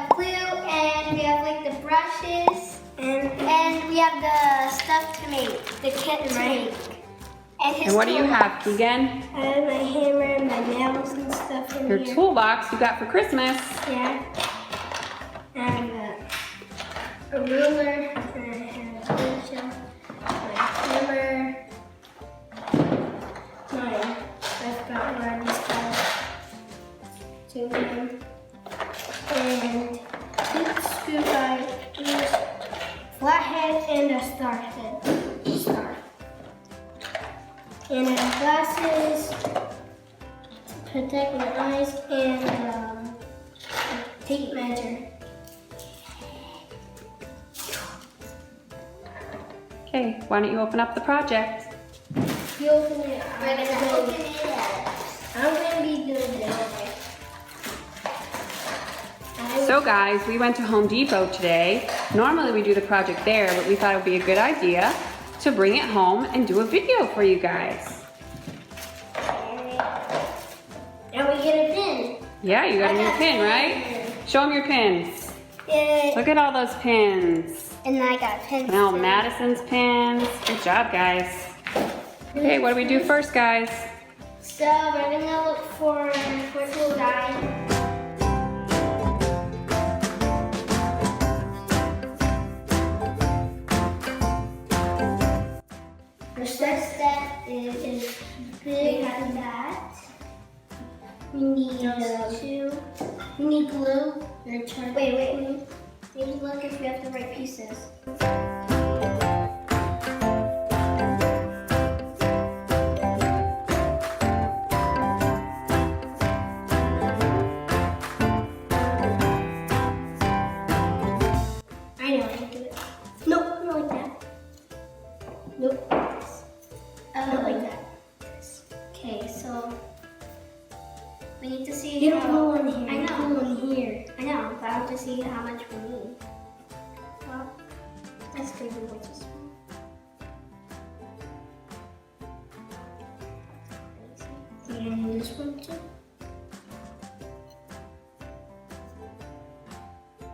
have glue, and we have like the brushes, and we have the stuff to make, the kit to make. And what do you have, Keegan? I have my hammer and my nails and stuff in Your here. toolbox you got for Christmas. Yeah. I have a ruler, and I have a pencil, my hammer, I've got one of these guys, two of them, and two screwdrivers, flathead, and a star head. Star. And I have glasses to protect my eyes, and a tape measure. Okay, why don't you open up the project? You open it. We're gonna open it up. I'm gonna be doing this. So guys, we went to Home Depot today. Normally we do the project there, but we thought it would be a good idea to bring it home and do a video for you guys. Now we get a pin. Yeah, you got a new pin, right? Show them your pins. Yeah. Look at all those pins. And I got pins. And all Madison's pins. Good job, guys. Okay, what do we do first, guys? So we're gonna look for tool guide. The first step is big as that. We need we need glue. Wait. Maybe look if we have the right pieces. I know how to do it. Nope, not like that. Nope. Not like that. Okay, so we need to see. You don't glue in here. I know. Glue in here. I know, but I have to see how much we need. Well, that's gonna be way too small. Do you need this one too?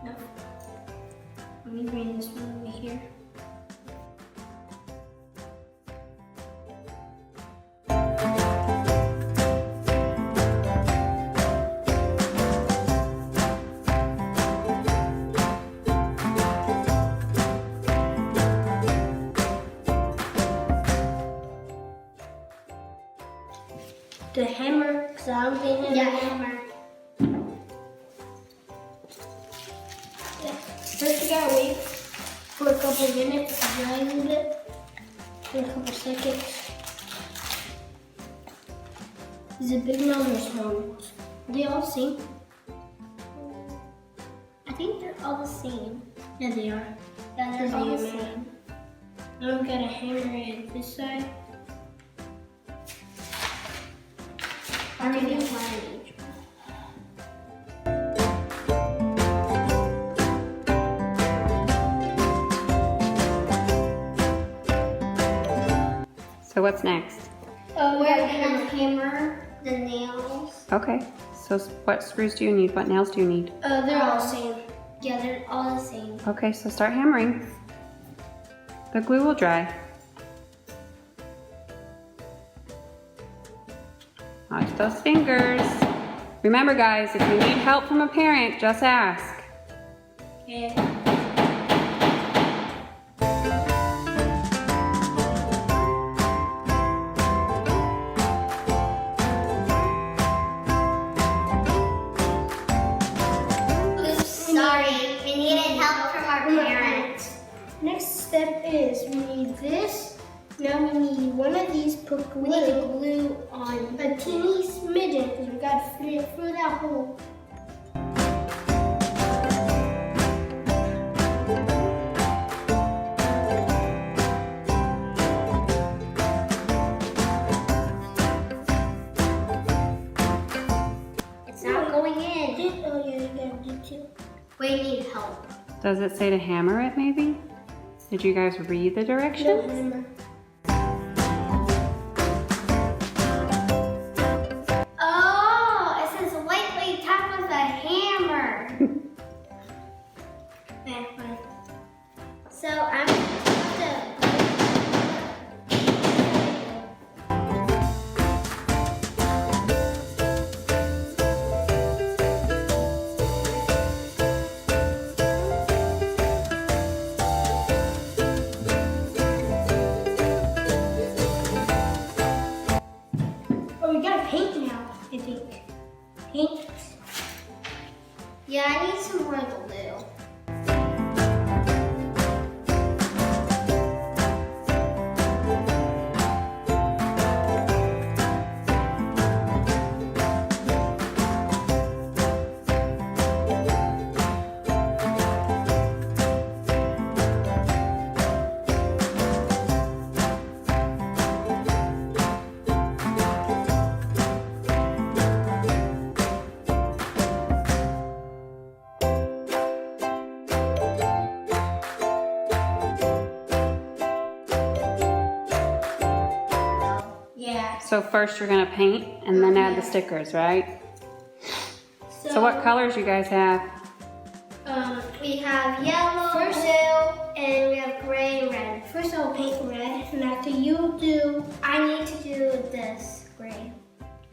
No. Let me bring this one over here. The hammer, because I'm getting the hammer. Yeah. First we gotta wait for a couple of minutes to dry a little bit. For a couple seconds. Is it big one or small? Are they all the same? I think they're all the same. Yeah, they are. Yeah, they're all the same. Now we gotta hammer it this side. I'm gonna do one each. So what's next? We're gonna hammer the nails. Okay, so what screws do you need? What nails do you need? They're all the same. Yeah, they're all the same. Okay, so start hammering. The glue will dry. Watch those fingers. Remember guys, if you need help from a parent, just ask. Okay. Oops, sorry. We needed help from our parents. Next step is we need this. Now we need one of these, put glue. We need to glue on a teeny smidgen because we got to fit it through that hole. It's not going in. Oh yeah, you gotta do too. We need help. Does it say to hammer it maybe? Did you guys read the directions? No, oh, it says lightweight top with a hammer. So I'm going to. Oh, we gotta paint now, I think. Paint? Yeah, I need some more glue. Yeah. So first you're gonna paint and then add the stickers, right? So what colors you guys have? We have yellow, blue, and we have gray and red. First I'll paint red, and after you do, I need to do this gray.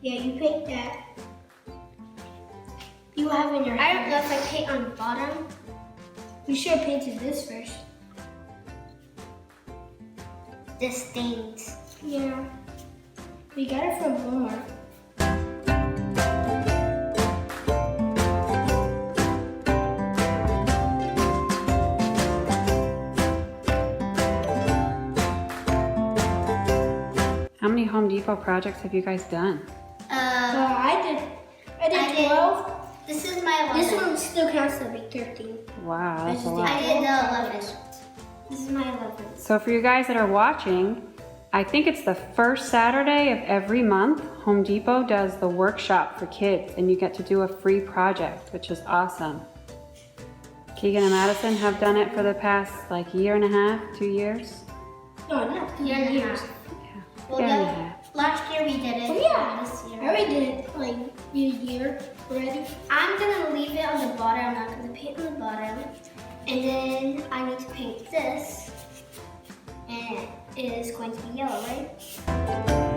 yeah, you paint that. You have in your I don't know hand. if I paint on the bottom. You should have painted this first. This stains. Yeah. We got it from Walmart. How many Home Depot projects have you guys done? I I did did 12. This is my 11th. This one still counts to be 13. Wow, that's a I lot. I did the 11th. This is my 11th. So for you guys that are watching, I think it's the first Saturday of every month, Home Depot does the workshop for kids and you get to do a free project, which is awesome. Keegan and Madison have done it for the past like year and a half, 2 years. No, not 2 Year and a years. half. Yeah, Well, year and a half. last year we did it. Oh, yeah. This year. I already did it like a year already. I'm gonna leave it on the bottom. I'm not gonna paint on the bottom. And then I need to paint this. And it is going to be yellow, right?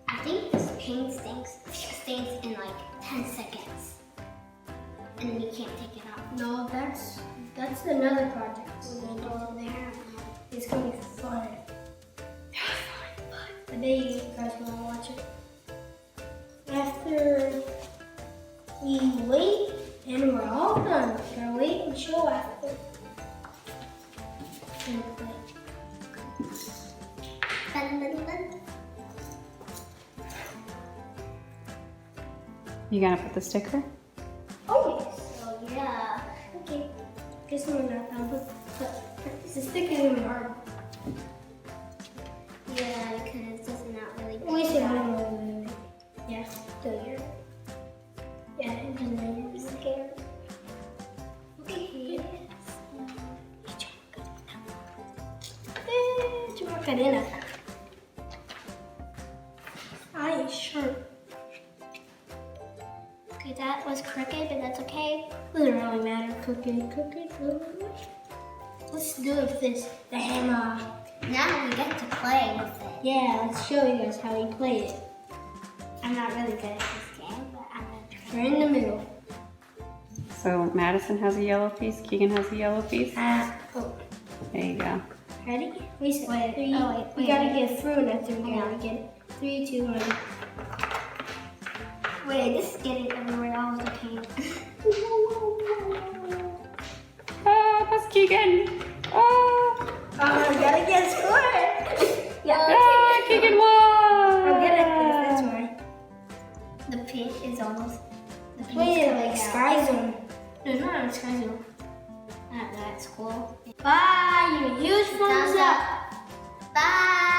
I think this paint stains in like 10 seconds. And then you can't take it off. No, that's another project. We're gonna go over there. It's gonna be fun. The day you guys wanna watch it. After we wait and we're all done, we're gonna wait and show after. And play. Dun, dun, dun. You gonna put the sticker? Oh yes. So yeah. Okay. Guess we're not done, but the stick is gonna be hard. Yeah, because this is not really good. Wait a minute. Yeah, still here. Yeah, it doesn't I'm scared. Okay. Macarena. Eye is sharp. Okay, that was crooked, but that's okay. Doesn't really matter. Crooked. Let's do it with this. The hammer. Now we get to play with it. Yeah, let's show you guys how we play it. I'm not really good at this game, but I'm gonna try. We're in the middle. So Madison has a yellow piece, Keegan has a yellow piece. Oh, There you go. ready? Wait, Three. oh, wait, We wait, gotta wait. get through and after we Yeah. gotta get it. 3, 2, 1. Wait, this is getting everywhere. All of the paint. Ah, that's Keegan. Oh, Oh, we gotta get scored. ah, Keegan won. I'm good at this. That's why. The paint is almost. The paint Wait, is it coming like out. sky zone. No, Bye. Give me a huge thumbs up. Bye.